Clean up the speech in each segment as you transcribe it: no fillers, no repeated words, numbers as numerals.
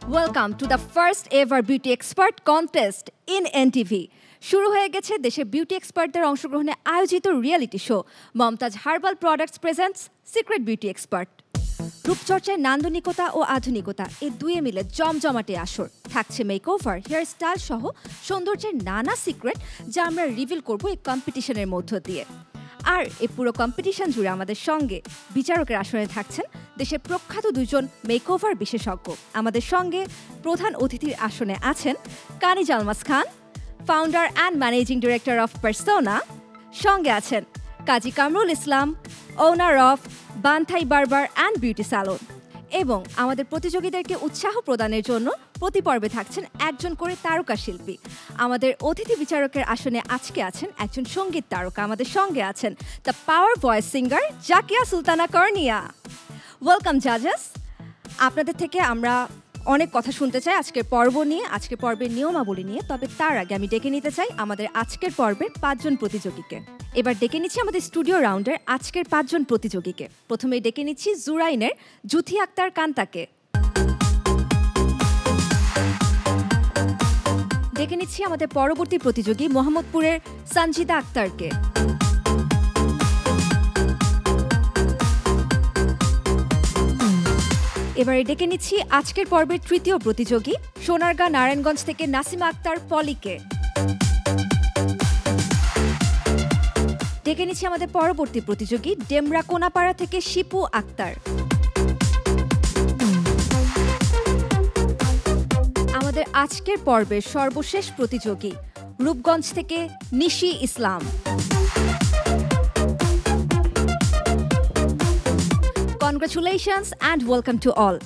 Welcome to the first ever beauty expert contest in NTV. শুরু হয়ে গেছে দেশের বিউটি এক্সপার্টদের অংশগ্রহণে আয়োজিত reality show Momtaz herbal products presents secret beauty expert. রূপচর্চায় নান্দনিকতা ও আধুনিকতা এই দুয়ে মিলে জমজমাটে আসর। থাকছে মেকওভার, হেয়ার স্টাইল সহ সৌন্দর্যের নানা সিক্রেট যা আমরা রিভিল করব এই কম্পিটিশনের মধ্য দিয়ে। আর এই পুরো কম্পিটিশন জুড়ে আমাদের সঙ্গে বিচারকের আসনে থাকছেন দেশের প্রখ্যাত দুজন মেকওভার বিশেষজ্ঞ। আমাদের সঙ্গে প্রধান অতিথির আসনে আছেন Kaniz Almas Khan, founder and managing director of Persona. সঙ্গে আছেন কাজী কামরুল ইসলাম, ওনার অফ বানথাই বারবার অ্যান্ড বিউটি স্যালন। এবং আমাদের প্রতিযোগীদেরকে উৎসাহ প্রদানের জন্য প্রতি পর্বে থাকছেন একজন করে তারকা শিল্পী। আমাদের অতিথি বিচারকের আসনে আজকে আছেন একজন সঙ্গীত তারকা। আমাদের সঙ্গে আছেন the power voice singer Zakia Sultana Kornia. Welcome জাজেস। আপনাদের থেকে আমরা অনেক কথা শুনতে চাই আজকের পর্ব নিয়ে, আজকের পর্বের নিয়মাবলী নিয়ে। তবে তার আগে আমি ডেকে নিতে চাই আমাদের আজকের পর্বের 5 জন প্রতিযোগীকে। এবার ডেকে নিচ্ছি আমাদের স্টুডিও রাউন্ডের আজকের 5 জন প্রতিযোগীকে। প্রথমে ডেকে নিচ্ছি জুরাইনের জুথি আক্তার কান্তাকে। ডেকে নিচ্ছি আমাদের পরবর্তী প্রতিযোগী মোহাম্মদপুরের সঞ্জিদা আক্তারকে। এবারে ডেকে নিচ্ছি আজকের পর্বের তৃতীয় প্রতিযোগী সোনারগাঁ নারায়ণগঞ্জ থেকে নাসিমা আক্তার পলিকে। ডেকে নিচ্ছি আমাদের পরবর্তী প্রতিযোগী ডেমরা কোনাপাড়া থেকে শিপু আক্তার। আমাদের আজকের পর্বের সর্বশেষ প্রতিযোগী রূপগঞ্জ থেকে Nishi Islam. Congratulations and welcome to all.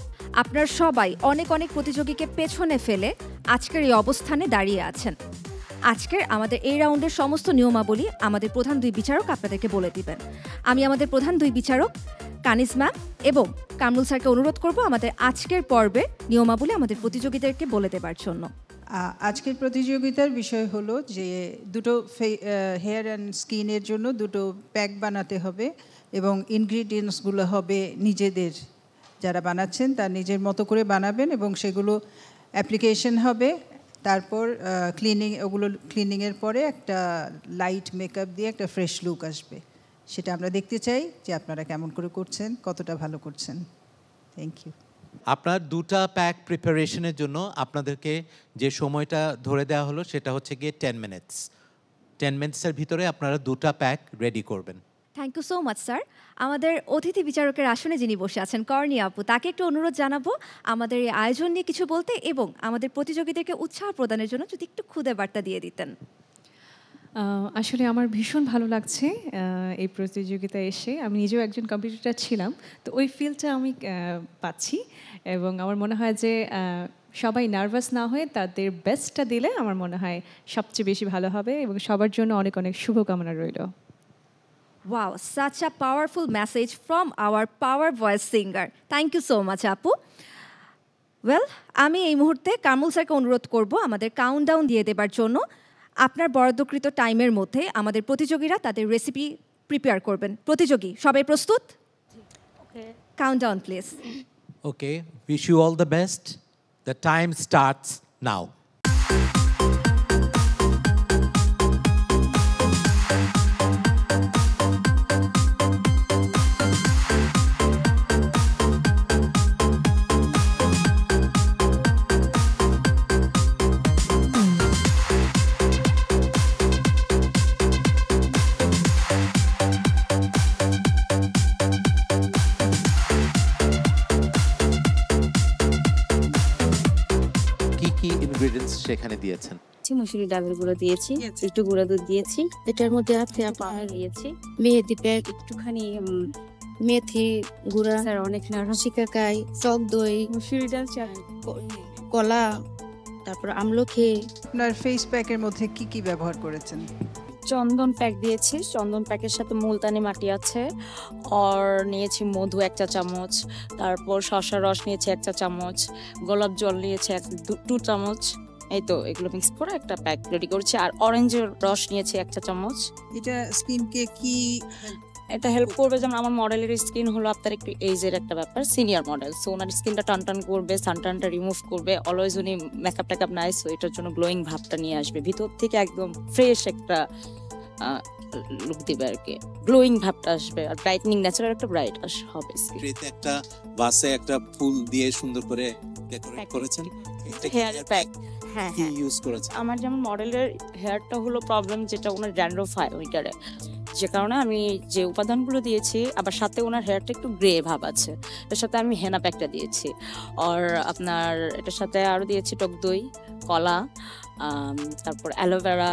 আপনারা সবাই অনেক অনেক প্রতিযোগীকে পেছনে ফেলে আজকের এই অবস্থানে দাঁড়িয়ে আছেন। আজকের আমাদের এই রাউন্ডের সমস্ত নিয়মাবলী আমাদের প্রধান দুই বিচারক আপনাদেরকে বলে দিবেন। আমি আমাদের প্রধান দুই বিচারক কানিজ ম্যাম এবং কামরুল স্যারকে অনুরোধ করব আমাদের আজকের পর্বে নিয়মাবলী আমাদের প্রতিযোগীদেরকে বলে দেবার জন্য। আজকের প্রতিযোগিতার বিষয় হলো যে দুটো হেয়ার অ্যান্ড স্কিনের জন্য দুটো প্যাক বানাতে হবে এবং ইনগ্রিডিয়েন্টসগুলো হবে নিজেদের, যারা বানাচ্ছেন তার নিজের মতো করে বানাবেন এবং সেগুলো অ্যাপ্লিকেশন হবে। তারপর ক্লিনিংয়ের পরে একটা লাইট মেকআপ দিয়ে একটা ফ্রেশ লুক আসবে। সেটা আমরা দেখতে চাই যে আপনারা কেমন করে করছেন, কতটা ভালো করছেন। Thank you. আপনার দুটা প্যাক প্রিপারেশনের জন্য আপনাদেরকে যে সময়টা ধরে দেওয়া হলো সেটা হচ্ছে গিয়ে 10 মিনিটস। 10 মিনিটসের ভিতরে আপনারা দুটা প্যাক রেডি করবেন। Thank you so much sir. আমাদের অতিথি বিচারকের আসনে যিনি বসে আছেন কর্নিয়া আপু, তাকে একটু অনুরোধ জানাবো আমাদের এই আয়োজন নিয়ে কিছু বলতে এবং আমাদের প্রতিযোগীদেরকে উৎসাহ প্রদানের জন্য যদি একটু খুদে বার্তা দিয়ে দিতেন। আসলে আমার ভীষণ ভালো লাগছে এই প্রতিযোগিতায় এসে। আমি নিজেও একজন কম্পিটিটর ছিলাম, তো ওই ফিলটা আমি পাচ্ছি এবং আমার মনে হয় যে সবাই নার্ভাস না হয়ে তাদের বেস্টটা দিলে আমার মনে হয় সবচেয়ে বেশি ভালো হবে এবং সবার জন্য অনেক অনেক শুভকামনা রইল। Wow, such a powerful message from our power voice singer. Thank you so much, আপু। ওয়েল, আমি এই মুহূর্তে কামরুল স্যারকে অনুরোধ করব আমাদের কাউন্টডাউন দিয়ে দেবার জন্য। আপনার বরাদ্দকৃত টাইমের মধ্যে আমাদের প্রতিযোগীরা তাদের রেসিপি প্রিপেয়ার করবেন। প্রতিযোগী সবাই প্রস্তুত? Countdown please. Okay, wish you all the best. The time starts now. সেখানে দিয়েছেন মুসুরি ডালের গুঁড়ো দিয়েছি, একটু গুঁড়া দুধ দিয়েছি, এটার মধ্যে পাউডার দিয়েছি, মেহেদি প্যাক, একটুখানি মেথি গুঁড়া, অনেক শিকাকাই, টক দই, মুসুরি ডাল, কলা, তারপর আমলকি। আপনার ফেস প্যাকের মধ্যে কি কি ব্যবহার করেছেন? চন্দন প্যাক দিয়েছি, চন্দন প্যাকের সাথে মুলতানি মাটি আছে, আর নিয়েছি মধু 1 চা চামচ, তারপর শসার রস নিয়েছি 1 চা চামচ, গোলাপ জল নিয়েছি 2 চামচ। এই তো এগুলো মিক্স করে একটা প্যাক রেডি করছি। আর অরেঞ্জের রস নিয়েছি 1 চা চামচ। এটা স্কিনকে কি এটা হেল্প করবে, যেমন আমার মডেলের স্কিন হলো আপনার একটু এইজের একটা ব্যাপার, সিনিয়র মডেল, সো ওনার স্কিনটা টান টান করবে, সানটানটা রিমুভ করবে, অলওয়েজ উনি মেকআপ টেকআপ নাই, সো এটার জন্য গ্লোয়িং ভাবটা নিয়ে আসবে, ভিতর থেকে একদম ফ্রেশ একটা লুক দিবে আর কি, গ্লোয়িং ভাবটা আসবে, আর ব্রাইটনিং ন্যাচারাল একটা ব্রাইট হবে স্কিন। একটা ভাসে একটা ফুল দিয়ে সুন্দর করে ডেকোরেট করেছেন, হেয়ার প্যাক, হ্যাঁ কি হ্যাঁ। ইউজ করেছেন? আমার যেমন মডেলের হেয়ারটা হলো প্রবলেম, যেটা ওনার ড্যান্ড্রফ হয় ওইটারে, যে কারণে আমি যে উপাদানগুলো দিয়েছি, আবার সাথে ওনার হেয়ারটা একটু গ্রে ভাব আছে, এর সাথে আমি হেনা প্যাকটা দিয়েছি, আর আপনার এটার সাথে আরও দিয়েছি টক দই, কলা, তারপর অ্যালোভেরা,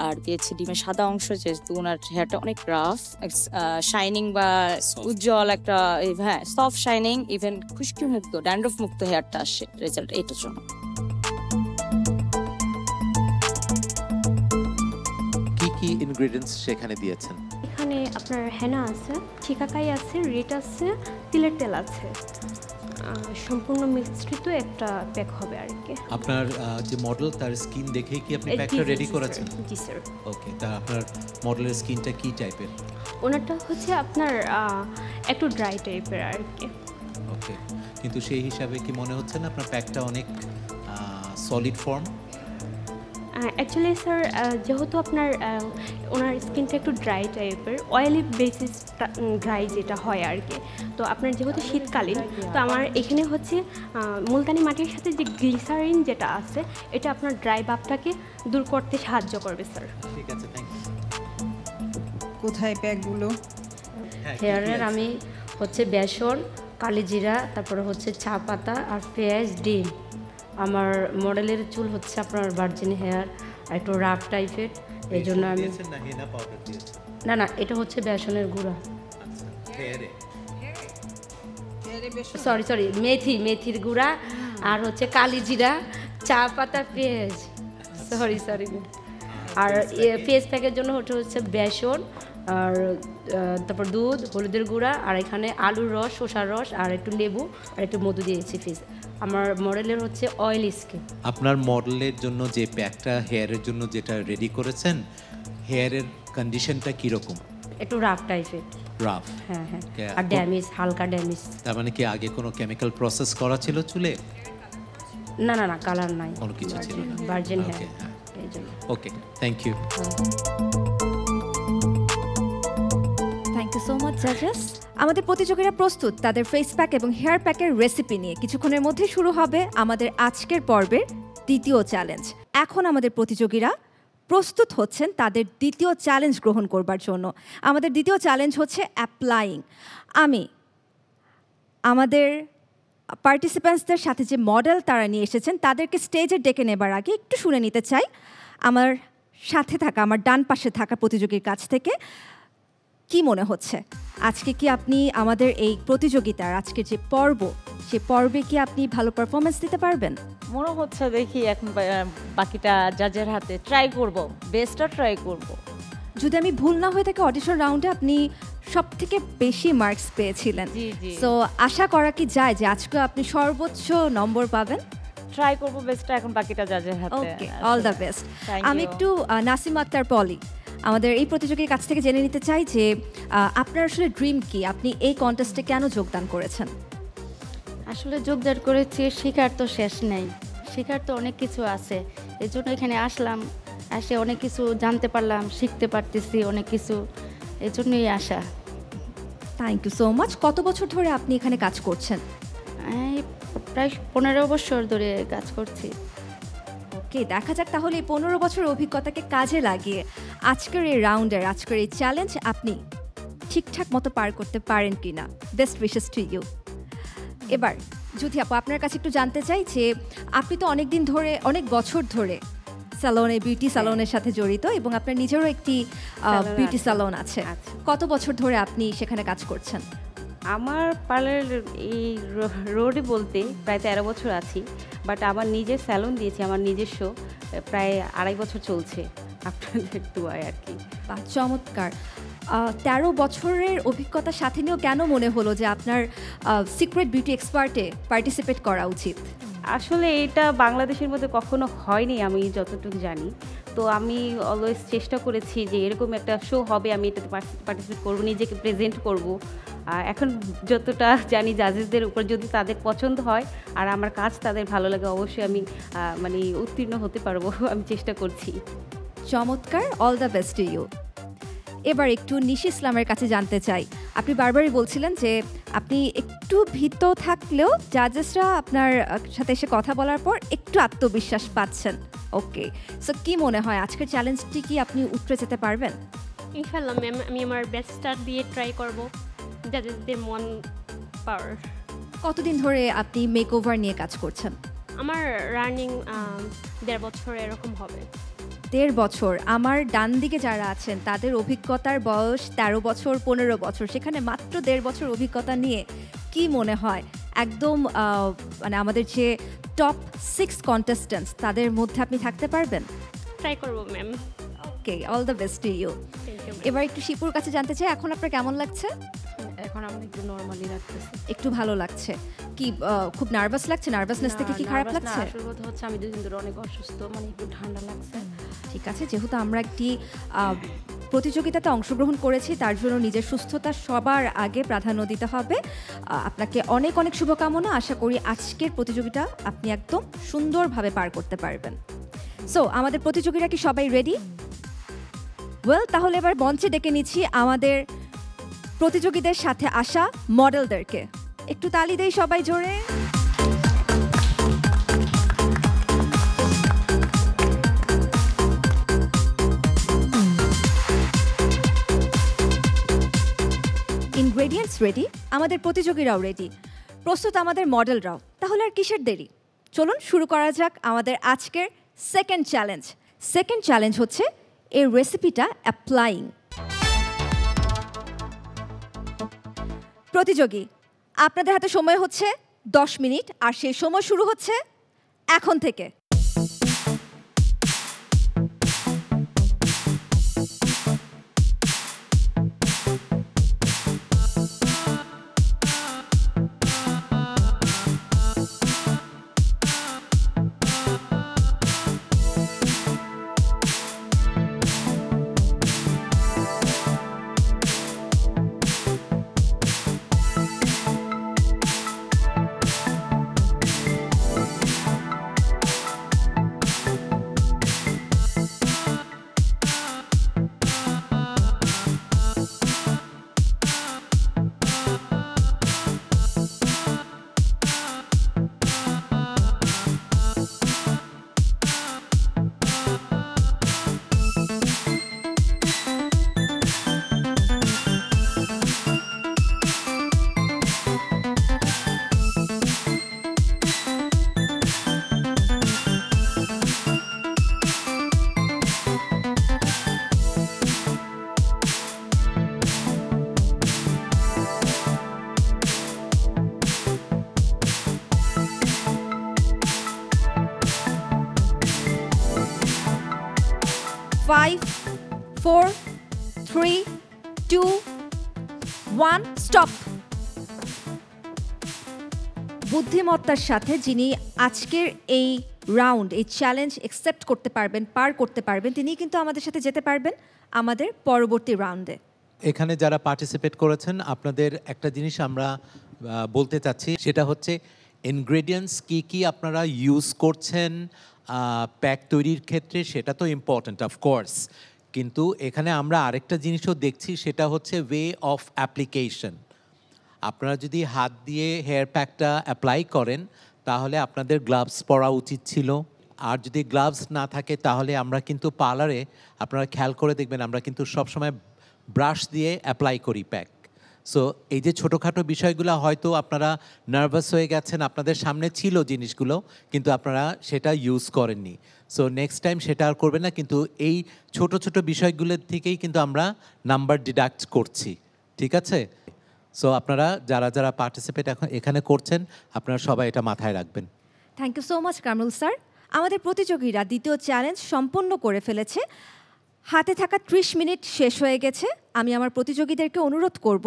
আর দিয়েছি ডিমের সাদা অংশ, যেহেতু ওনার হেয়ারটা অনেক রাফ, শাইনিং বা উজ্জ্বল একটা, হ্যাঁ সফট শাইনিং, ইভেন খুশকি মুক্ত, ড্যান্ড্রফ মুক্ত হেয়ারটা আসে রেজাল্ট এটার জন্য। কি ইনগ্রেডিয়েন্টস সেখানে দিয়েছেন? এখানে আপনার হেনা আছে, শিকাকাই আছে, রেট আছে, তিলের তেল আছে, সম্পূর্ণ মিশ্রিত একটা প্যাক হবে আর কি। আপনার যে মডেল তার স্কিন দেখেই কি আপনি প্যাকটা রেডি করেছেন? জি স্যার। ওকে, তা আপনার মডেলের স্কিনটা কি টাইপের? ওনারটা হচ্ছে আপনার একটু ড্রাই টাইপের আর কি। ওকে, কিন্তু সেই হিসাবে কি মনে হচ্ছে না আপনার প্যাকটা অনেক সলিড ফর্ম? অ্যাকচুয়ালি স্যার, যেহেতু আপনার ওনার স্কিনটা একটু ড্রাই টাইপের, অয়েলি বেসিস ড্রাই যেটা হয় আর কি, তো আপনার যেহেতু শীতকালীন, তো আমার এখানে হচ্ছে মুলতানি মাটির সাথে যে গ্লিসারিন যেটা আছে, এটা আপনার ড্রাই ভাবটাকে দূর করতে সাহায্য করবে স্যার। ঠিক আছে, থ্যাংক ইউ। কোথায় প্যাকগুলো? হেয়ারের আমি হচ্ছে বেসন, কালিজিরা, তারপরে হচ্ছে চা পাতা আর পেঁয়াজ, ডিম। আমার মডেলের চুল হচ্ছে আপনার ভার্জিন হেয়ার, আর একটু রাফ টাইপের, এই জন্য আমি না না, এটা হচ্ছে বেসনের গুঁড়া, সরি মেথির গুঁড়া, আর হচ্ছে কালিজিরা, চা পাতা, পেঁয়াজ, সরি আর ফেস প্যাকের জন্য হচ্ছে বেসন, আর তারপর দুধ, হলুদের গুঁড়া, আর এখানে আলুর রস, শসার রস, আর একটু লেবু, আর একটু মধু দিয়েছি ফেস। আমার মডেলের হচ্ছে অয়েলি স্কিন। আপনার মডেলের জন্য যে প্যাকটা হেয়ারের জন্য যেটা রেডি করেছেন, হেয়ারের কন্ডিশনটা কীরকম? একটু রাফ টাইপের। রাফ? হ্যাঁ, আর ড্যামেজ, হালকা ড্যামেজ। তার মানে কি আগে কোনো কেমিক্যাল প্রসেস করা ছিল চুলে? না, কালার নাই, কোনো কিছু ছিল না, ভার্জিন হেয়ার, এই জন্য। Okay, thank you. Thank you so much জাজেস। আমাদের প্রতিযোগীরা প্রস্তুত তাদের ফেস প্যাক এবং হেয়ার প্যাকের রেসিপি নিয়ে। কিছুক্ষণের মধ্যে শুরু হবে আমাদের আজকের পর্বের দ্বিতীয় চ্যালেঞ্জ। এখন আমাদের প্রতিযোগীরা প্রস্তুত হচ্ছেন তাদের দ্বিতীয় চ্যালেঞ্জ গ্রহণ করবার জন্য। আমাদের দ্বিতীয় চ্যালেঞ্জ হচ্ছে অ্যাপ্লাইং। আমি আমাদের পার্টিসিপ্যান্টসদের সাথে যে মডেল তারা নিয়ে এসেছেন তাদেরকে স্টেজে ডেকে নেবার আগে একটু শুনে নিতে চাই আমার সাথে থাকা, আমার ডান পাশে থাকা প্রতিযোগীর কাছ থেকে কি মনে হচ্ছে। আজকে কি আপনি আমাদের এই প্রতিযোগিতার আজকের যে পর্ব, সে পর্বে কি আপনি ভালো পারফরমেন্স দিতে পারবেন? মনে হচ্ছে, দেখি এখন বাকিটা জাজের হাতে, ট্রাই করব, বেস্টটা ট্রাই করব। যদি আমি ভুল না হয়ে থাকি অডিশন রাউন্ডে আপনি সবথেকে বেশি মার্কস পেয়েছিলেন, সো আশা করা কি যায় যে আজকে আপনি সর্বোচ্চ নম্বর পাবেন? ট্রাই করব বেস্টটা, এখন বাকিটা জাজের হাতে। ওকে, অল দ্য বেস্ট। আমি একটু নাসিম আক্তার পলি আমাদের এই প্রতিযোগীর কাছ থেকে জেনে নিতে চাই যে আপনার আসলে ড্রিম কি, আপনি এই কন্টেস্টে কেন যোগদান করেছেন? আসলে যোগদান করেছি, শেখার তো শেষ নেই, শেখার তো অনেক কিছু আছে, এই জন্য এখানে আসলাম, এসে অনেক কিছু জানতে পারলাম, শিখতে পারতেছি অনেক কিছু, এই জন্যই আসা। Thank you so much. কত বছর ধরে আপনি এখানে কাজ করছেন? এই প্রায় 15 বছর ধরে কাজ করছি। ওকে, দেখা যাক তাহলে এই 15 বছরের অভিজ্ঞতাকে কাজে লাগিয়ে আজকের এই রাউন্ডের, আজকের এই চ্যালেঞ্জ আপনি ঠিকঠাক মতো পার করতে পারেন কিনা। Best wishes to you. এবার জ্যোতি আপু, আপনার কাছে একটু জানতে চাই যে আপনি তো অনেক বছর ধরে স্যালনে, বিউটি স্যালনের সাথে জড়িত এবং আপনার নিজেরও একটি বিউটি স্যালন আছে। কত বছর ধরে আপনি সেখানে কাজ করছেন? আমার পার্লার এই রোডে বলতে প্রায় 13 বছর আছি, বাট আমার নিজের স্যালন দিয়েছি, আমার নিজস্ব প্রায় 2.5 বছর চলছে, আপনাদের দোয়ায় আর কি। চমৎকার। 13 বছরের অভিজ্ঞতার সাথে নিয়েও কেন মনে হলো যে আপনার সিক্রেট বিউটি এক্সপার্টে পার্টিসিপেট করা উচিত? আসলে এটা বাংলাদেশের মধ্যে কখনো হয়নি আমি যতটুকু জানি, তো তো আমি অলওয়েজ চেষ্টা করেছি যে এরকম একটা শো হবে, আমি এটাতে পার্টিসিপেট করবো, নিজেকে প্রেজেন্ট করব। আর এখন যতটা জানি জাজেসদের উপর যদি তাদের পছন্দ হয় আর আমার কাজ তাদের ভালো লাগে, অবশ্যই আমি মানে উত্তীর্ণ হতে পারবো। আমি চেষ্টা করছি। চমৎকার, all the best to you. এবার একটু নিশি ইসলামের কাছে জানতে চাই, আপনি বারবারই বলছিলেন যে আপনি একটু ভীত থাকলেও জাজেসরা আপনার সাথে এসে কথা বলার পর একটু আত্মবিশ্বাস পাচ্ছেন। ওকে, সো কি মনে হয় আজকের চ্যালেঞ্জটি কি আপনি উতরে যেতে পারবেন? ইনশাল্লাহ ম্যাম, আমি আমার বেস্টটা দিয়ে ট্রাই করব জাজেসদের মন পাওয়ার। কতদিন ধরে আপনি মেকওভার নিয়ে কাজ করছেন? আমার রানিং 1.5 বছর এরকম হবে। 1.5 বছর। আমার ডান দিকে যারা আছেন তাদের অভিজ্ঞতার বয়স 13 বছর 15 বছর, সেখানে মাত্র 1.5 বছর অভিজ্ঞতা নিয়ে কি মনে হয় একদম মানে আমাদের যে টপ 6 কন্টেস্ট্যান্টস তাদের মধ্যে আপনি থাকতে পারবেন? ট্রাই করব ma'am. Okay, all the best to you. এবার একটু শিপুর কাছে জানতে চাই, এখন আপনার কেমন লাগছে? এখন আমার একটু নরমালি লাগতেছে, একটু ভালো লাগছে। কি খুব নার্ভাস লাগছে? নার্ভাসনেস থেকে কি খারাপ লাগছে? আসল কথা হচ্ছে আমি 2 দিন ধরে অনেক অসুস্থ, মানে একটু ঠান্ডা লাগছে। ঠিক আছে, যেহেতু আমরা একটি প্রতিযোগিতাতে অংশগ্রহণ করেছি তার জন্য নিজের সুস্থতা সবার আগে প্রাধান্য দিতে হবে। আপনাকে অনেক অনেক শুভকামনা। আশা করি আজকের প্রতিযোগিতা আপনি একদম সুন্দরভাবে পার করতে পারবেন। সো আমাদের প্রতিযোগীরা কি সবাই রেডি? ওয়েল, তাহলে এবার মঞ্চে ডেকে নিচ্ছি আমাদের প্রতিযোগীদের সাথে আসা মডেলদেরকে। একটু তালি দেই সবাই জোরে। ইনগ্রেডিয়েন্টস রেডি, আমাদের প্রতিযোগীরাও রেডি, প্রস্তুত আমাদের মডেলরাও। তাহলে আর কিসের দেরি, চলুন শুরু করা যাক আমাদের আজকের সেকেন্ড চ্যালেঞ্জ। সেকেন্ড চ্যালেঞ্জ হচ্ছে এই রেসিপিটা অ্যাপ্লাইং। প্রতিযোগী, আপনাদের হাতে সময় হচ্ছে 10 মিনিট, আর সেই সময় শুরু হচ্ছে এখন থেকে। Five, 4, 3, 2, 1, stop. বুদ্ধিমত্তার সাথে যিনি আজকের এই রাউন্ড, এই চ্যালেঞ্জ অ্যাকসেপ্ট করতে পারবেন, পার করতে পারবেন, তিনি কিন্তু আমাদের সাথে যেতে পারবেন আমাদের পরবর্তী রাউন্ডে। এখানে যারা পার্টিসিপেট করেছেন আপনাদের একটা জিনিস আমরা বলতে চাচ্ছি, সেটা হচ্ছে ইনগ্রেডিয়েন্টস কি কি আপনারা ইউজ করছেন প্যাক তৈরির ক্ষেত্রে, সেটা তো ইম্পর্ট্যান্ট অফকোর্স, কিন্তু এখানে আমরা আরেকটা জিনিসও দেখছি, সেটা হচ্ছে ওয়ে অফ অ্যাপ্লিকেশন। আপনারা যদি হাত দিয়ে হেয়ার প্যাকটা অ্যাপ্লাই করেন তাহলে আপনাদের গ্লাভস পরা উচিত ছিল, আর যদি গ্লাভস না থাকে তাহলে আমরা কিন্তু পার্লারে আপনারা খেয়াল করে দেখবেন আমরা কিন্তু সবসময় ব্রাশ দিয়ে অ্যাপ্লাই করি প্যাক। সো এই যে ছোটোখাটো বিষয়গুলো হয়তো আপনারা নার্ভাস হয়ে গেছেন, আপনাদের সামনে ছিল জিনিসগুলো কিন্তু আপনারা সেটা ইউজ করেননি। সো নেক্সট টাইম সেটা আর করবেন না, কিন্তু এই ছোট ছোট বিষয়গুলোর থেকেই কিন্তু আমরা নাম্বার ডিডাক্ট করছি, ঠিক আছে? সো আপনারা যারা যারা পার্টিসিপেট এখন এখানে করছেন আপনারা সবাই এটা মাথায় রাখবেন। Thank you so much Kamrul sir. আমাদের প্রতিযোগীরা দ্বিতীয় চ্যালেঞ্জ সম্পন্ন করে ফেলেছে, হাতে থাকা 30 মিনিট শেষ হয়ে গেছে। আমি আমার প্রতিযোগীদেরকে অনুরোধ করব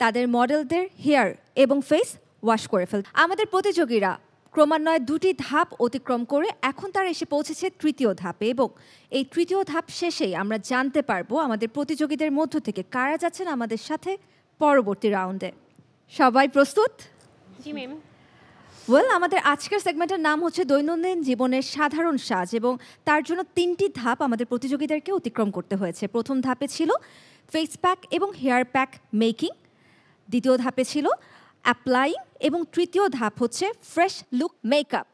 তাদের মডেলদের হেয়ার এবং ফেস ওয়াশ করে ফেলতে। আমাদের প্রতিযোগীরা ক্রমান্বয়ে 2টি ধাপ অতিক্রম করে এখন তারা এসে পৌঁছেছে 3য় ধাপে এবং এই 3য় ধাপ শেষেই আমরা জানতে পারবো আমাদের প্রতিযোগীদের মধ্য থেকে কারা যাচ্ছেন আমাদের সাথে পরবর্তী রাউন্ডে। সবাই প্রস্তুত? জি ম্যাম। ওয়েল, আমাদের আজকের সেগমেন্টের নাম হচ্ছে দৈনন্দিন জীবনের সাধারণ সাজ এবং তার জন্য 3টি ধাপ আমাদের প্রতিযোগীদেরকে অতিক্রম করতে হয়েছে। প্রথম ধাপে ছিল ফেস প্যাক এবং হেয়ার প্যাক মেকিং, দ্বিতীয় ধাপে ছিল অ্যাপ্লাইং এবং তৃতীয় ধাপ হচ্ছে ফ্রেশ লুক মেকআপ।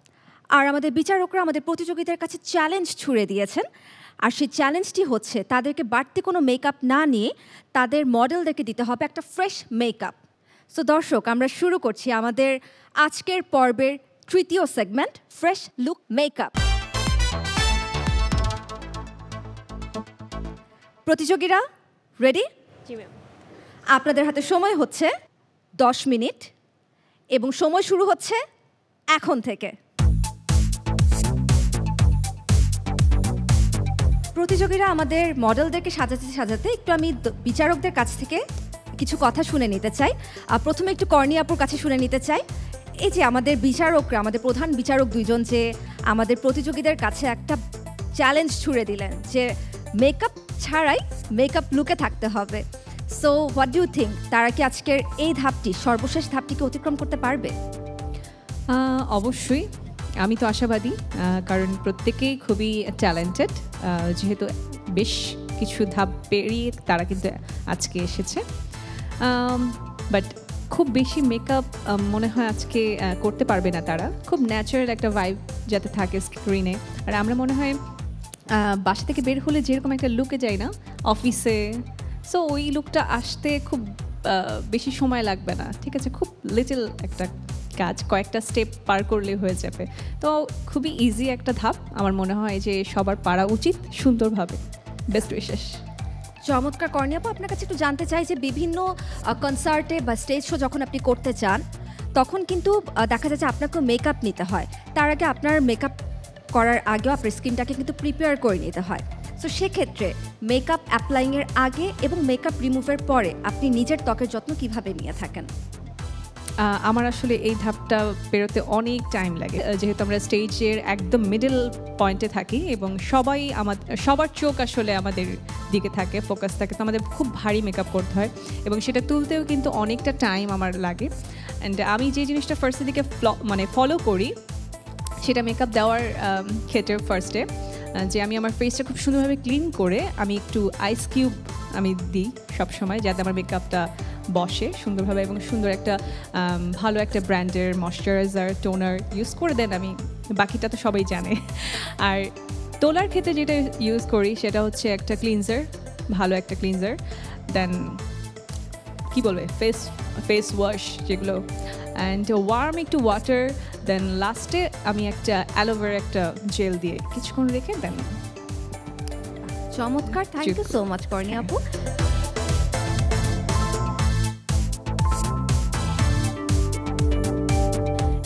আর আমাদের বিচারকরা আমাদের প্রতিযোগীদের কাছে চ্যালেঞ্জ ছুড়ে দিয়েছেন, আর সেই চ্যালেঞ্জটি হচ্ছে তাদেরকে বাড়তি কোনো মেকআপ না নিয়ে তাদের মডেলদেরকে দিতে হবে একটা ফ্রেশ মেকআপ। সো দর্শক, আমরা শুরু করছি আমাদের আজকের পর্বের 3য় সেগমেন্ট ফ্রেশ লুক মেকআপ। প্রতিযোগীরা রেডি? জি ম্যাম। আপনাদের হাতে সময় হচ্ছে 10 মিনিট এবং সময় শুরু হচ্ছে এখন থেকে। প্রতিযোগীরা আমাদের মডেলদেরকে সাজাতে সাজাতে একটু আমি বিচারকদের কাছ থেকে কিছু কথা শুনে নিতে চাই। প্রথমে একটু কর্ণী আপুর কাছে শুনে নিতে চাই। এই যে আমাদের বিচারকরা, আমাদের প্রধান বিচারক দুইজন যে আমাদের প্রতিযোগীদের কাছে একটা চ্যালেঞ্জ ছুড়ে দিলেন যে মেকআপ ছাড়াই মেকআপ লুকে থাকতে হবে। So what do you think, তারা কি আজকের এই ধাপটি, সর্বশেষ ধাপটিকে অতিক্রম করতে পারবে? অবশ্যই, আমি তো আশাবাদী, কারণ প্রত্যেকেই খুবই ট্যালেন্টেড, যেহেতু বেশ কিছু ধাপ পেরিয়ে তারা কিন্তু আজকে এসেছে। বাট খুব বেশি মেকআপ মনে হয় আজকে করতে পারবে না তারা। খুব ন্যাচারাল একটা ভাইব যাতে থাকে স্ক্রিনে। আর আমরা মনে হয় বাসা থেকে বের হলে যেরকম একটা লুকে যাই না অফিসে, সো ওই লুকটা আসতে খুব বেশি সময় লাগবে না, ঠিক আছে? খুব লিটল একটা কাজ, কয়েকটা স্টেপ পার করলে হয়ে যাবে। তো খুবই ইজি একটা ধাপ, আমার মনে হয় যে সবার পারা উচিত সুন্দরভাবে। Best wishes. চমৎকার। কর্ণী আপু, আপনার কাছে একটু জানতে চাই যে বিভিন্ন কনসার্টে বা স্টেজ শো যখন আপনি করতে চান তখন কিন্তু দেখা যায় যে আপনাকে মেকআপ নিতে হয়। তার আগে আপনার মেকআপ করার আগেও আপনার স্কিনটাকে কিন্তু প্রিপেয়ার করে নিতে হয়। সো সেক্ষেত্রে মেকআপ অ্যাপ্লাইংয়ের আগে এবং মেকআপ রিমুভের পরে আপনি নিজের ত্বকের যত্ন কিভাবে নিয়ে থাকেন? আমার আসলে এই ধাপটা পেরোতে অনেক টাইম লাগে, যেহেতু আমরা স্টেজের একদম মিডল পয়েন্টে থাকি এবং সবার চোখ আসলে আমাদের দিকে থাকে, ফোকাস থাকে। তো আমাদের খুব ভারী মেকআপ করতে হয় এবং সেটা তুলতেও কিন্তু অনেকটা টাইম আমার লাগে। অ্যান্ড আমি যে জিনিসটা ফার্স্টের দিকে ফলো করি সেটা মেকআপ দেওয়ার ক্ষেত্রে ফার্স্টে যে আমি আমার ফেসটা খুব সুন্দরভাবে ক্লিন করে আমি একটু আইস কিউব আমি দিই সবসময়, যাতে আমার মেকআপটা বসে সুন্দরভাবে এবং সুন্দর একটা ভালো একটা ব্র্যান্ডের ময়শ্চারাইজার টোনার ইউজ করে দেন আমি। বাকিটা তো সবাই জানে। আর তোলার ক্ষেত্রে যেটা ইউজ করি সেটা হচ্ছে একটা ক্লিনজার, ভালো একটা ক্লিনজার, দেন কী বলবে ফেস ওয়াশ যেগুলো, অ্যান্ড ওয়ার্ম একটু ওয়াটার, দেন লাস্টে আমি একটা অ্যালোভেরা একটা জেল দিয়ে কিছুক্ষণ রেখে দেন। চমৎকার, থ্যাংক ইউ সো মাচ কর্ণী আপু।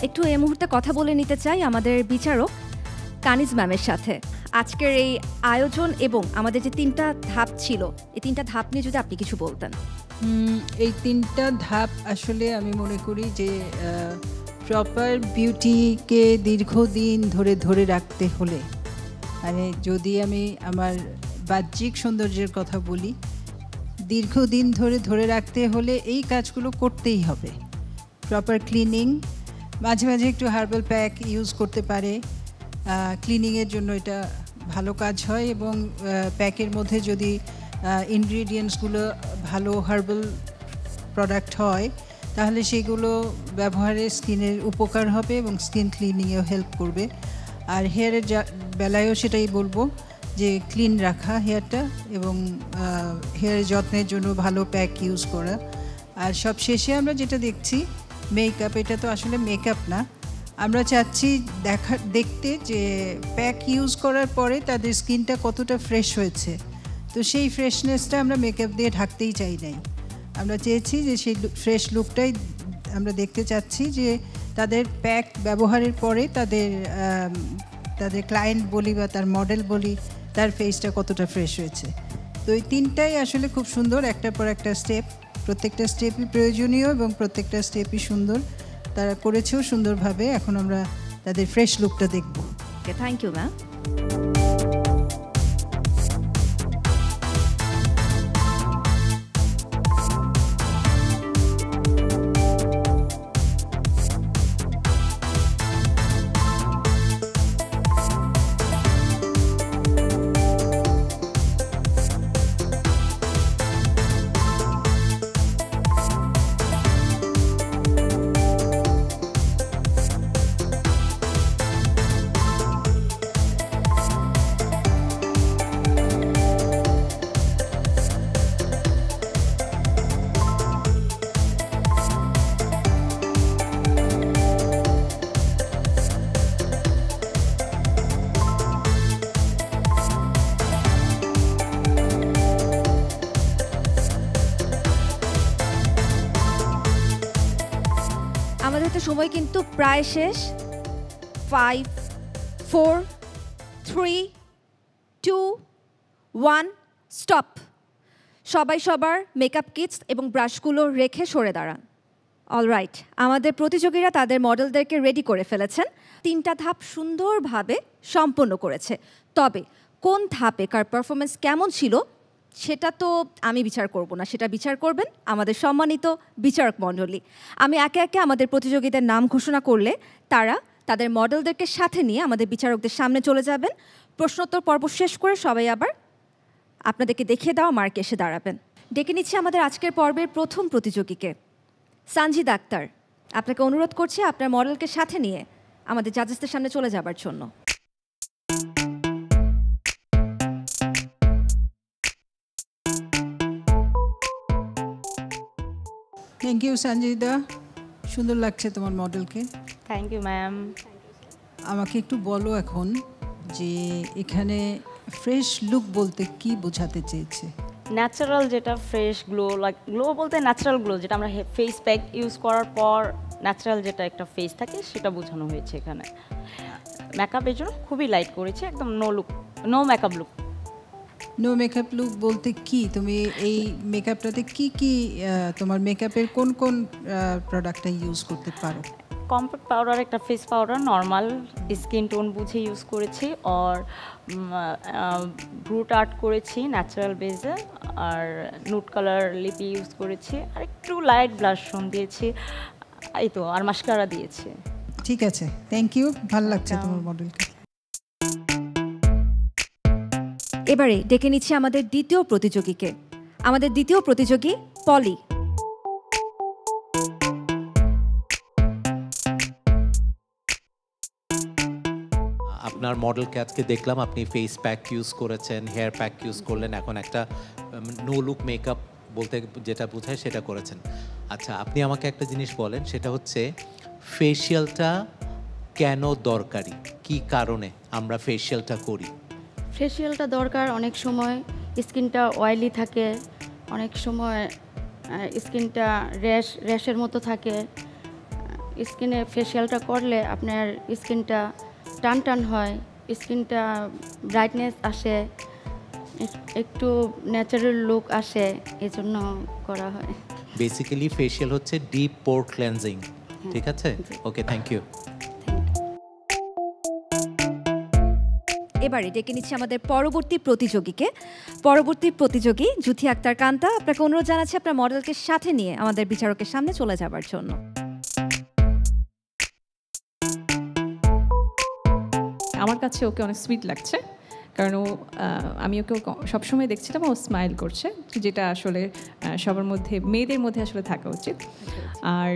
একটু এই মুহূর্তে কথা বলে নিতে চাই আমাদের বিচারক কানিজ ম্যামের সাথে। আজকের এই আয়োজন এবং আমাদের যে 3টা ধাপ ছিল, এই 3টা ধাপ নিয়ে যদি আপনি কিছু বলতেন। এই 3টা ধাপ আসলে আমি মনে করি যে প্রপার বিউটিকে দীর্ঘদিন ধরে রাখতে হলে, মানে যদি আমি আমার বাহ্যিক সৌন্দর্যের কথা বলি, দীর্ঘদিন ধরে রাখতে হলে এই কাজগুলো করতেই হবে। প্রপার ক্লিনিং, মাঝে মাঝে একটু হার্বাল প্যাক ইউজ করতে পারে, ক্লিনিংয়ের জন্য এটা ভালো কাজ হয়। এবং প্যাকের মধ্যে যদি ইনগ্রিডিয়েন্টসগুলো ভালো হার্বাল প্রোডাক্ট হয় তাহলে সেগুলো ব্যবহারে স্কিনের উপকার হবে এবং স্কিন ক্লিনিংয়েও হেল্প করবে। আর হেয়ারের বেলায়ও সেটাই বলবো যে ক্লিন রাখা হেয়ারটা এবং হেয়ারের যত্নের জন্য ভালো প্যাক ইউজ করা। আর সব শেষে আমরা যেটা দেখছি মেকআপ, এটা তো আসলে মেকআপ না, আমরা চাচ্ছি দেখতে যে প্যাক ইউজ করার পরে তাদের স্কিনটা কতটা ফ্রেশ হয়েছে। তো সেই ফ্রেশনেসটা আমরা মেকআপ দিয়ে ঢাকতেই চাই নাই, আমরা চেয়েছি যে সেই ফ্রেশ লুকটাই আমরা দেখতে চাচ্ছি, যে তাদের প্যাক ব্যবহারের পরে তাদের ক্লায়েন্ট বলি বা তার মডেল বলি তার ফেসটা কতটা ফ্রেশ হয়েছে। তো এই 3টাই আসলে খুব সুন্দর, একটার পর একটা স্টেপ, প্রত্যেকটা স্টেপই প্রয়োজনীয় এবং প্রত্যেকটা স্টেপই সুন্দর, তারা করেছেও সুন্দরভাবে। এখন আমরা তাদের ফ্রেশ লুকটা দেখব। ওকে, থ্যাংক ইউ ম্যাম। আমাদের তো সময় কিন্তু প্রায় শেষ। 5 4 3 2 1 স্টপ। সবাই সবার মেকআপ কিটস এবং ব্রাশগুলো রেখে সরে দাঁড়ান। অলরাইট, আমাদের প্রতিযোগীরা তাদের মডেলদেরকে রেডি করে ফেলেছেন। 3টা ধাপ সুন্দরভাবে সম্পন্ন করেছে। তবে কোন ধাপে কার পারফরমেন্স কেমন ছিল সেটা তো আমি বিচার করব না, সেটা বিচার করবেন আমাদের সম্মানিত বিচারক মণ্ডলী। আমি একে একে আমাদের প্রতিযোগীদের নাম ঘোষণা করলে তারা তাদের মডেলদেরকে সাথে নিয়ে আমাদের বিচারকদের সামনে চলে যাবেন। প্রশ্নোত্তর পর্ব শেষ করে সবাই আবার আপনাদেরকে দেখিয়ে দেওয়া মার্কে এসে দাঁড়াবেন। ডেকে নিচ্ছি আমাদের আজকের পর্বের প্রথম প্রতিযোগীকে, সানজিদ আক্তার। আপনাকে অনুরোধ করছি আপনার মডেলকে সাথে নিয়ে আমাদের জাজেসদের সামনে চলে যাবার জন্য। থ্যাংক ইউ সঞ্জিদা, সুন্দর লাগছে তোমার মডেলকে। Thank you ma'am. আমাকে একটু বলো এখন যে এখানে ফ্রেশ লুক বলতে কি বোঝাতে চেয়েছে? ন্যাচারাল যেটা ফ্রেশ গ্লো, লাইক গ্লো বলতে ন্যাচারাল গ্লো, যেটা আমরা ফেস প্যাক ইউজ করার পর ন্যাচারাল যেটা একটা ফেস থাকে সেটা বোঝানো হয়েছে এখানে। মেকআপের জন্য খুবই লাইট করেছে, একদম no look, no makeup look. No makeup look বলতে কি? তুমি এই মেকআপটাতে কি কি তোমার মেকআপের কোন কোন প্রোডাক্টটা ইউজ করতে পারো? কম্প্যাক্ট পাউডার, একটা face powder normal skin tone বুঝে ইউজ করেছি, আর ব্রুট আর্ট করেছি ন্যাচারাল বেজে, আর নুট কালার লিপি ইউজ করেছি, আর একটু লাইট ব্লাশ টোন দিয়েছি, এই তো, আর মাস্কারা দিয়েছি। ঠিক আছে, থ্যাংক ইউ, ভালো লাগছে তোমার মডেলকে। এবারে ডেকে নিচ্ছি আমাদের দ্বিতীয় প্রতিযোগীকে। আমাদের দ্বিতীয় প্রতিযোগী পলি। আপনার মডেলকে আজকে দেখলাম আপনি ফেস প্যাক ইউজ করেছেন, হেয়ার প্যাক ইউজ করলেন, এখন একটা নো লুক মেকআপ বলতে যেটা বোঝায় সেটা করেছেন। আচ্ছা, আপনি আমাকে একটা জিনিস বলেন, সেটা হচ্ছে ফেশিয়ালটা কেন দরকারি, কি কারণে আমরা ফেশিয়ালটা করি? ফেসিয়ালটা দরকার, অনেক সময় স্কিনটা অয়েলি থাকে, অনেক সময় স্কিনটা র্যাশের মতো থাকে। স্কিনে ফেসিয়ালটা করলে আপনার স্কিনটা টান টান হয়, স্কিনটা ব্রাইটনেস আসে, একটু ন্যাচারাল লুক আসে, এজন্য করা হয়। বেসিক্যালি ফেশিয়াল হচ্ছে ডিপ পোর ক্লেনজিং, ঠিক আছে? ওকে, থ্যাংক ইউ। এবারে ডেকে নিচ্ছি আমাদের পরবর্তী প্রতিযোগীকে। পরবর্তী প্রতিযোগী জুথি আক্তার কান্তা। আপনাকে অনুরোধ জানাচ্ছি আপনার মডেলকে সাথে নিয়ে আমাদের বিচারকের সামনে চলে যাবার জন্য। আমার কাছে ওকে অনেক সুইট লাগছে, কারণ ও আমি ওকে সবসময় দেখছিলাম ও স্মাইল করছে, যেটা আসলে সবার মধ্যে, মেয়েদের মধ্যে আসলে থাকা উচিত। আর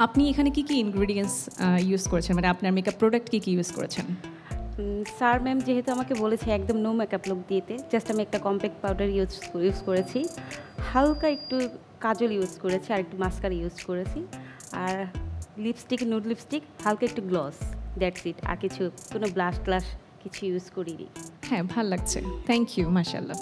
আপনি এখানে কি কি ইনগ্রেডিয়েন্টস ইউজ করেছেন, মানে আপনার মেকআপ প্রোডাক্ট কি কি ইউজ করেছেন? স্যার ম্যাম যেহেতু আমাকে বলেছে একদম নো মেকআপ লুক দিতে, জাস্ট আমি একটা কম্প্যাক্ট পাউডার ইউজ করেছি, হালকা একটু কাজল ইউজ করেছি, আর একটু মাস্কারা ইউজ করেছি, আর লিপস্টিক, নুড লিপস্টিক, হালকা একটু গ্লস, দ্যাটস ইট। আর কিছু কোনো ব্লাশ ট্লাশ কিছু ইউজ করিনি। হ্যাঁ, ভালো লাগছে, থ্যাংক ইউ, মাশাআল্লাহ।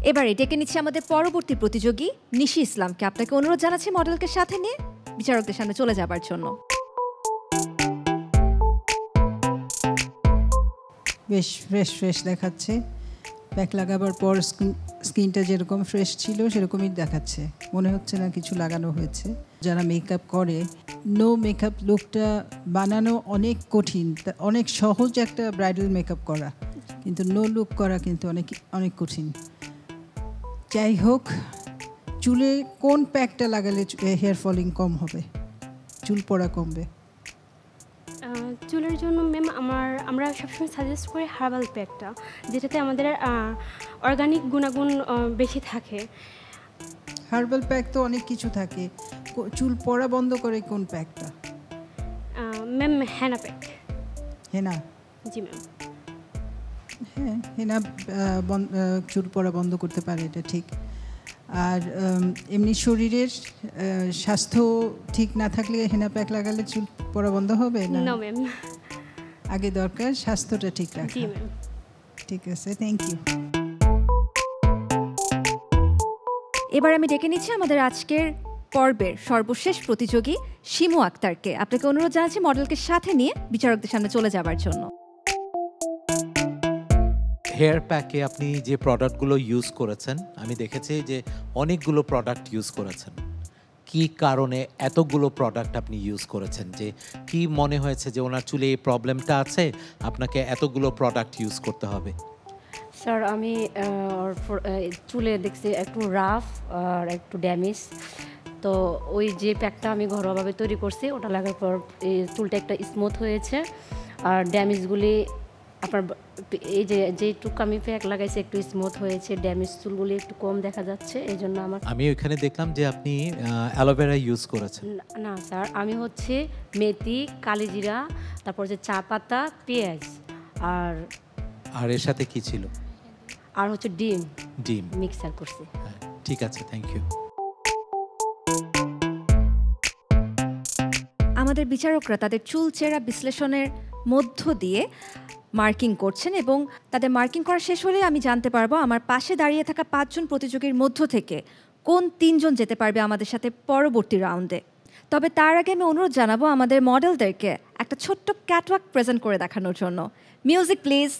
এবারে ডেকে নিচ্ছি আমাদের পরবর্তী প্রতিযোগী নিশি ইসলামকে। আপনাকে অনুরোধ জানাচ্ছি মডেলকে সাথে নিয়ে বিচারকদের সামনে চলে যাবার জন্য। বেশ ফ্রেশ দেখাচ্ছে, প্যাক লাগাবার পর স্কিনটা যেরকম ফ্রেশ ছিল সেরকমই দেখাচ্ছে, মনে হচ্ছে না কিছু লাগানো হয়েছে। যারা মেকআপ করে নো মেকআপ লুকটা বানানো অনেক কঠিন, অনেক সহজ একটা ব্রাইডাল মেকআপ করা, কিন্তু নো লুক করা কিন্তু অনেক অনেক কঠিন। যাই হোক, চুলে কোন প্যাকটা লাগালে হেয়ার ফলিং কম হবে, চুল পড়া কমবে? চুলের জন্য ম্যাম আমরা সবসময় সাজেস্ট করি হার্বাল প্যাকটা, যেটাতে আমাদের অর্গানিক গুণাগুণ বেশি থাকে। হার্বাল প্যাক তো অনেক কিছু থাকে, চুল পড়া বন্ধ করে কোন প্যাকটা? ম্যাম হেনা প্যাক। হেনা? জি ম্যাম। হ্যাঁ, হেনা চুল পড়া বন্ধ করতে পারে, এটা ঠিক। আর এমনি শরীরের স্বাস্থ্য ঠিক না থাকলে হেনা প্যাক লাগালে চুল পড়া বন্ধ হবে না? No ma'am. আগে দরকার স্বাস্থ্যটা ঠিক রাখা। জি ম্যাম। ঠিক আছে, থ্যাংক ইউ। এবার আমি ডেকে নিচ্ছি আমাদের আজকের পর্বের সর্বশেষ প্রতিযোগী শিমু আক্তারকে। আপনাকে অনুরোধ জানাচ্ছি মডেলকে সাথে নিয়ে বিচারকদের সামনে চলে যাবার জন্য। হেয়ার প্যাকে আপনি যে প্রোডাক্টগুলো ইউজ করেছেন, আমি দেখেছি যে অনেকগুলো প্রোডাক্ট ইউজ করেছেন। কি কারণে এতগুলো প্রোডাক্ট আপনি ইউজ করেছেন? যে কি মনে হয়েছে যে ওনার চুলে এই প্রবলেমটা আছে, আপনাকে এতগুলো প্রোডাক্ট ইউজ করতে হবে? স্যার আমি চুলে দেখছি একটু রাফ আর একটু ড্যামেজ, তো ওই যে প্যাকটা আমি ঘরোয়াভাবে তৈরি করছি ওটা লাগার পর এই চুলটা একটা স্মুথ হয়েছে, আর ড্যামেজগুলি আপনার এই যে যেটুকু আমি প্যাক লাগাইছি একটু স্মুথ হয়েছে, ড্যামেজ চুলগুলি একটু কম দেখা যাচ্ছে। এই জন্য আমি ওইখানে দেখলাম যে আপনি অ্যালোভেরা ইউজ করেছেন। না স্যার, আমি হচ্ছে মেথি, কালিজিরা, তারপর যে চা পাতা, পেঁয়াজ আর এর সাথে কি ছিল? আর হচ্ছে ডিম মিক্সার করছি। ঠিক আছে, থ্যাংক ইউ। আমাদের বিচারকরা তাদের চুল চেরা বিশ্লেষণের মধ্য দিয়ে মার্কিং করছেন এবং তাদের মার্কিং করা শেষ হলে আমি জানতে পারবো আমার পাশে দাঁড়িয়ে থাকা 5 জন প্রতিযোগীর মধ্য থেকে কোন 3 জন যেতে পারবে আমাদের সাথে পরবর্তী রাউন্ডে। তবে তার আগে আমি অনুরোধ জানাবো আমাদের মডেলদেরকে একটা ছোট্ট ক্যাটওয়াক প্রেজেন্ট করে দেখানোর জন্য। Music please.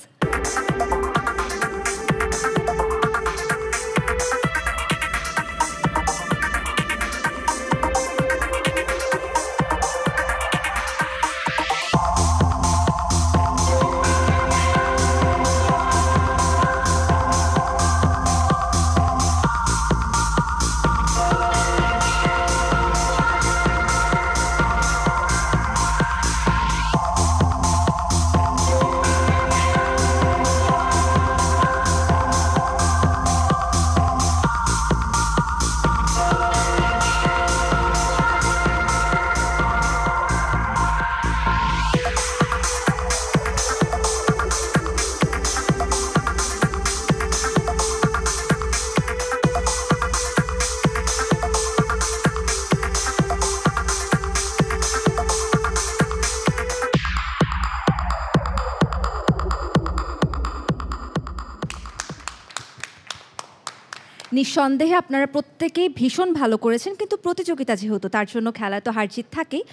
নিঃসন্দেহে আপনারা প্রত্যেকেই ভীষণ ভালো করেছেন, কিন্তু প্রতিযোগিতা যেহেতু তার জন্য খেলায় তো হারজিত থাকেই,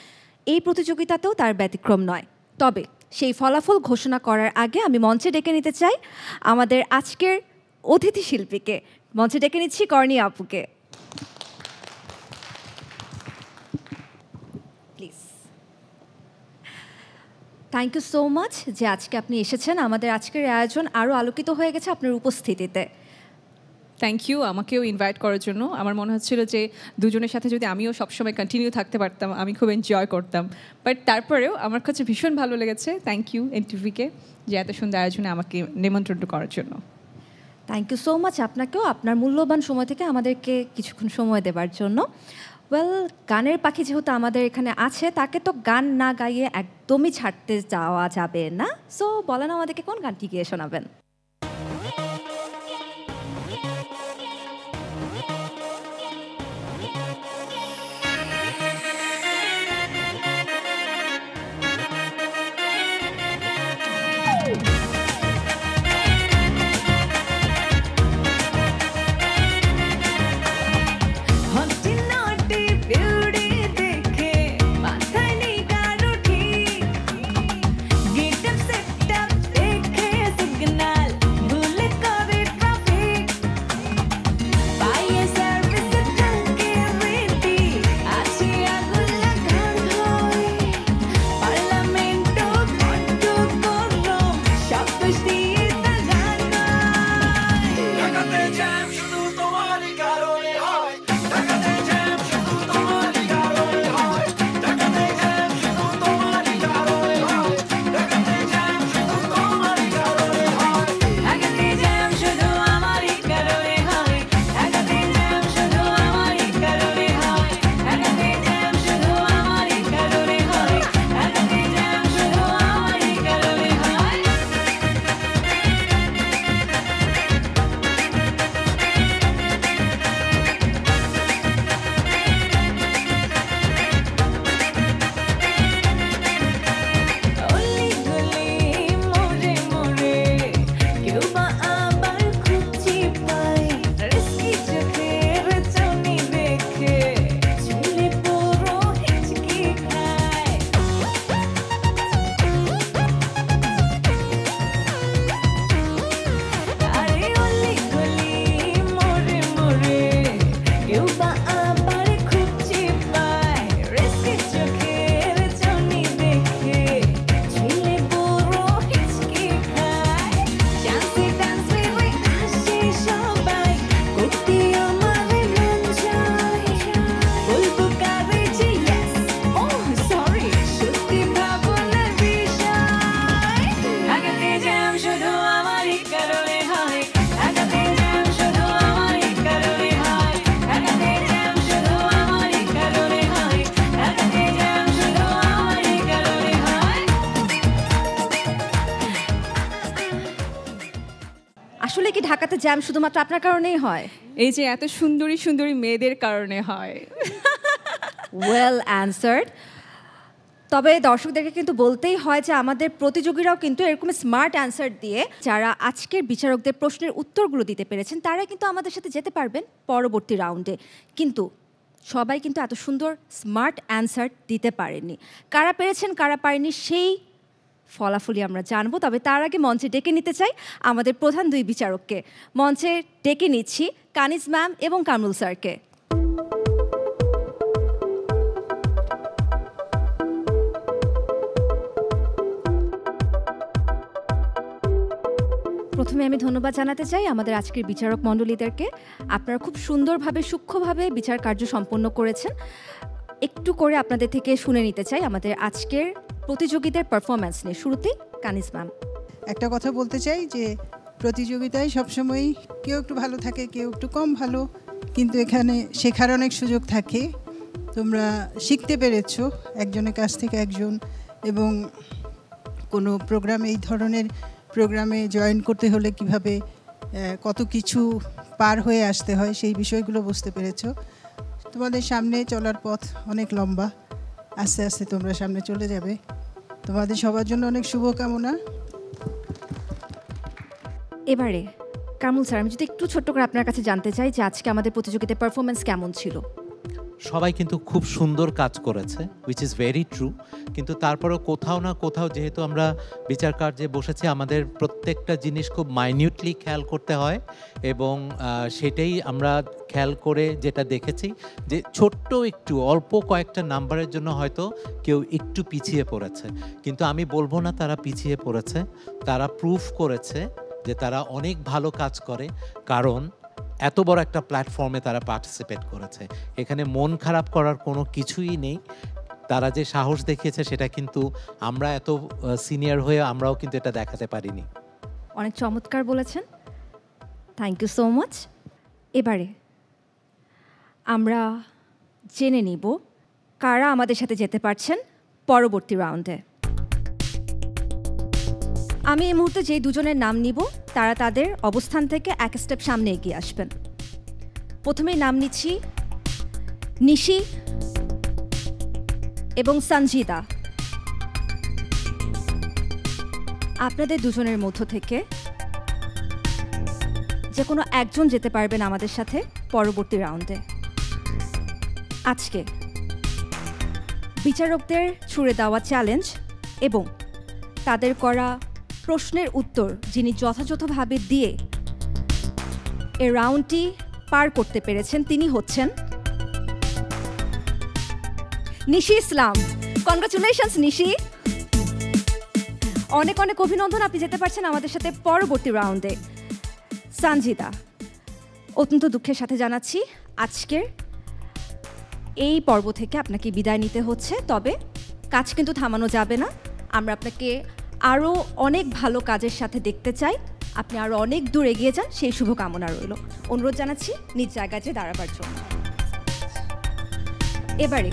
এই প্রতিযোগিতাতেও তার ব্যতিক্রম নয়। তবে সেই ফলাফল ঘোষণা করার আগে আমি মঞ্চে ডেকে নিতে চাই আমাদের আজকের অতিথি শিল্পীকে। মঞ্চে ডেকে নিচ্ছি কর্ণী আপুকে। Please. Thank you so much যে আজকে আপনি এসেছেন। আমাদের আজকের আয়োজন আরও আলোকিত হয়ে গেছে আপনার উপস্থিতিতে। থ্যাংক ইউ আমাকেও ইনভাইট করার জন্য। আমার মনে হচ্ছিল যে দুজনের সাথে যদি আমিও সবসময় কন্টিনিউ থাকতে পারতাম আমি খুব এনজয় করতাম, বাট তারপরেও আমার কাছে ভীষণ ভালো লেগেছে। থ্যাংক ইউ এনটিভিকে যে এত সুন্দর আয়োজনে আমাকে নিমন্ত্রণ করার জন্য। থ্যাংক ইউ সো মাচ আপনাকেও আপনার মূল্যবান সময় থেকে আমাদেরকে কিছুক্ষণ সময় দেওয়ার জন্য। ওয়েল, গানের পাখি যেহেতু আমাদের এখানে আছে, তাকে তো গান না গাইয়ে একদমই ছাড়তে যাওয়া যাবে না। সো বলেন আমাদেরকে কোন গানটি গিয়ে শোনাবেন? Get up, set up, take care, signal. ঢাকাতে জ্যাম শুধুমাত্র আপনার কারণেই হয়? এই যে এত সুন্দরী সুন্দরী মেয়েদের কারণে হয়। Well answered. তবে দর্শকদেরকে কিন্তু বলতেই হয় যে আমাদের প্রতিযোগীরাও কিন্তু এরকম স্মার্ট অ্যান্সার দিয়ে যারা আজকের বিচারকদের প্রশ্নের উত্তরগুলো দিতে পেরেছেন তারাই কিন্তু আমাদের সাথে যেতে পারবেন পরবর্তী রাউন্ডে। কিন্তু সবাই কিন্তু এত সুন্দর স্মার্ট অ্যান্সার দিতে পারেননি। কারা পেরেছেন কারা পারেনি সেই ফলাফলই আমরা জানবো। তবে তার আগে মঞ্চে ডেকে নিতে চাই আমাদের প্রধান দুই বিচারককে। মঞ্চে ডেকে নিচ্ছি কানিজ ম্যাম এবং কামরুল স্যারকে। প্রথমে আমি ধন্যবাদ জানাতে চাই আমাদের আজকের বিচারক মণ্ডলীদেরকে। আপনারা খুব সুন্দরভাবে সূক্ষ্মভাবে বিচার কার্য সম্পন্ন করেছেন। একটু করে আপনাদের থেকে শুনে নিতে চাই আমাদের আজকের প্রতিযোগীদের পারফরম্যান্স নিয়ে। শুরুতেই কানিজ ম্যাম। একটা কথা বলতে চাই যে প্রতিযোগিতায় সবসময়ই কেউ একটু ভালো থাকে, কেউ একটু কম ভালো, কিন্তু এখানে শেখার অনেক সুযোগ থাকে। তোমরা শিখতে পেরেছো একজনের কাছ থেকে একজন, এবং কোনো প্রোগ্রামে এই ধরনের প্রোগ্রামে জয়েন করতে হলে কিভাবে কত কিছু পার হয়ে আসতে হয় সেই বিষয়গুলো বুঝতে পেরেছো। তোমাদের সামনে চলার পথ অনেক লম্বা, আস্তে আস্তে তোমরা সামনে চলে যাবে। তোমাদের সবার জন্য অনেক শুভকামনা। এবারে কামরুল স্যার, আমি যদি একটু ছোট্ট করে আপনার কাছে জানতে চাই যে আজকে আমাদের প্রতিযোগিতার পারফরমেন্স কেমন ছিল? সবাই কিন্তু খুব সুন্দর কাজ করেছে, উইচ ইজ ভেরি ট্রু। কিন্তু তারপরেও কোথাও না কোথাও যেহেতু আমরা বিচার কার্যে বসেছি, আমাদের প্রত্যেকটা জিনিস খুব মাইনিউটলি খেয়াল করতে হয়, এবং সেটাই আমরা খেয়াল করে যেটা দেখেছি যে ছোট্ট একটু অল্প কয়েকটা নাম্বারের জন্য হয়তো কেউ একটু পিছিয়ে পড়েছে। কিন্তু আমি বলবো না তারা পিছিয়ে পড়েছে, তারা প্রুফ করেছে যে তারা অনেক ভালো কাজ করে, কারণ এত বড় একটা প্ল্যাটফর্মে তারা পার্টিসিপেট করেছে। এখানে মন খারাপ করার কোনো কিছুই নেই। তারা যে সাহস দেখিয়েছে সেটা কিন্তু আমরা এত সিনিয়র হয়ে আমরাও কিন্তু এটা দেখাতে পারিনি। অনেক চমৎকার বলেছেন, থ্যাংক ইউ সো মাচ। এবারে আমরা জেনে নিব কারা আমাদের সাথে যেতে পারছেন পরবর্তী রাউন্ডে। আমি এই মুহূর্তে যেই দুজনের নাম নিব তারা তাদের অবস্থান থেকে এক স্টেপ সামনে এগিয়ে আসবেন। প্রথমেই নাম নিচ্ছি নিশি এবং সঞ্জিদা। আপনাদের দুজনের মধ্য থেকে যে কোনো একজন যেতে পারবেন আমাদের সাথে পরবর্তী রাউন্ডে। আজকে বিচারকদের ছুড়ে দেওয়া চ্যালেঞ্জ এবং তাদের করা প্রশ্নের উত্তর যিনি যথাযথভাবে দিয়ে এই রাউন্ডটি পার করতে পেরেছেন তিনি হচ্ছেন নিশি ইসলাম। কনগ্রাচুলেশনস নিশি, অনেক অনেক অভিনন্দন, আপনি যেতে পারছেন আমাদের সাথে পরবর্তী রাউন্ডে। সঞ্জিদা, অত্যন্ত দুঃখের সাথে জানাচ্ছি আজকের এই পর্ব থেকে আপনাকে বিদায় নিতে হচ্ছে। তবে কাজ কিন্তু থামানো যাবে না, আমরা আপনাকে আরও অনেক ভালো কাজের সাথে দেখতে চাই। আপনি আরও অনেক দূর এগিয়ে যান, সেই শুভকামনা রইল। অনুরোধ জানাচ্ছি নিজ জায়গায় যে দাঁড়াবার জন্য। এবারে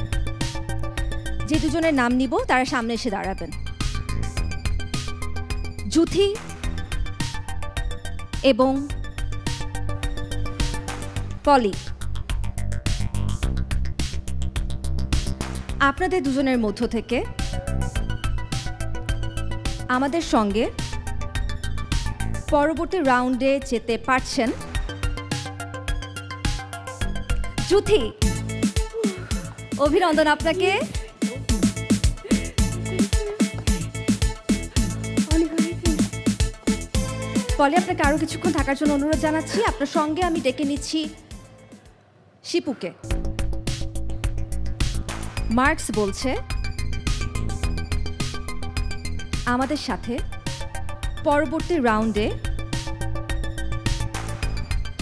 যে দুজনের নাম নিব তারা সামনে এসে দাঁড়াবেন। জুথি এবং পলি, আপনাদের দুজনের মধ্য থেকে আমাদের সঙ্গে পরবর্তী রাউন্ডে যেতে পারছেন জুথি। অভিনন্দন আপনাকে। পলি, আপনাকে আরো কিছুক্ষণ থাকার জন্য অনুরোধ জানাচ্ছি। আপনার সঙ্গে আমি ডেকে নিচ্ছি শিপুকে। মার্কস বলছে আমাদের সাথে পরবর্তী রাউন্ডে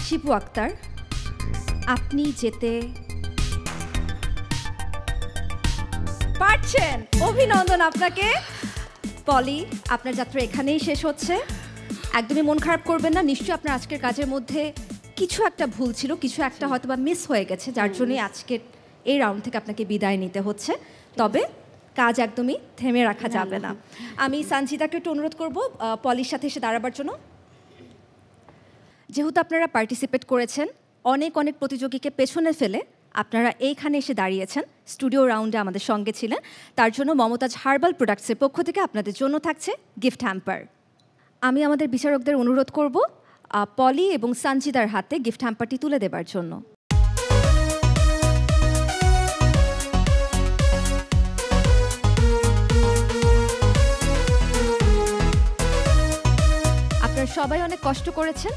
শিপু আক্তার আপনি যেতে পারছেন। অভিনন্দন আপনাকে। পলি, আপনার যাত্রা এখানেই শেষ হচ্ছে। একদমই মন খারাপ করবেন না, নিশ্চয়ই আপনার আজকের কাজের মধ্যে কিছু একটা ভুল ছিল, কিছু একটা হয়তো বা মিস হয়ে গেছে, যার জন্যই আজকের এই রাউন্ড থেকে আপনাকে বিদায় নিতে হচ্ছে। তবে কাজ একদমই থেমে রাখা যাবে না। আমি সঞ্জিদাকে একটু অনুরোধ করব পলির সাথে এসে দাঁড়াবার জন্য। যেহেতু আপনারা পার্টিসিপেট করেছেন, অনেক অনেক প্রতিযোগীকে পেছনে ফেলে আপনারা এইখানে এসে দাঁড়িয়েছেন, স্টুডিও রাউন্ডে আমাদের সঙ্গে ছিলেন, তার জন্য মমতাজ হার্বাল প্রোডাক্টসের পক্ষ থেকে আপনাদের জন্য থাকছে গিফট হ্যাম্পার। আমি আমাদের বিচারকদের অনুরোধ করব পলি এবং সঞ্জিদার হাতে গিফট হ্যাম্পারটি তুলে দেবার জন্য। আপনারা সবাই অনেক কষ্ট করেছেন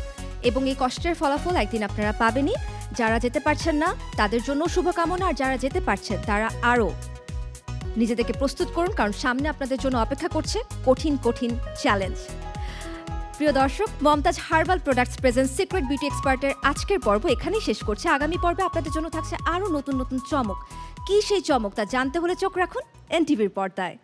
এবং এই কষ্টের ফলাফল একদিন আপনারা পাবেনই। যারা যেতে পারছেন না তাদের জন্য শুভকামনা, আর যারা যেতে পারছেন তারা আরও নিজেদেরকে প্রস্তুত করুন, কারণ সামনে আপনাদের জন্য অপেক্ষা করছে কঠিন কঠিন চ্যালেঞ্জ। প্রিয় দর্শক, Momtaz herbal products present secret beauty এক্সপার্টের আজকের পর্ব এখানেই শেষ করছে। আগামী পর্বে আপনাদের জন্য থাকছে আরও নতুন নতুন চমক। কী সেই চমক তা জানতে হলে চোখ রাখুন এনটিভির পর্দায়।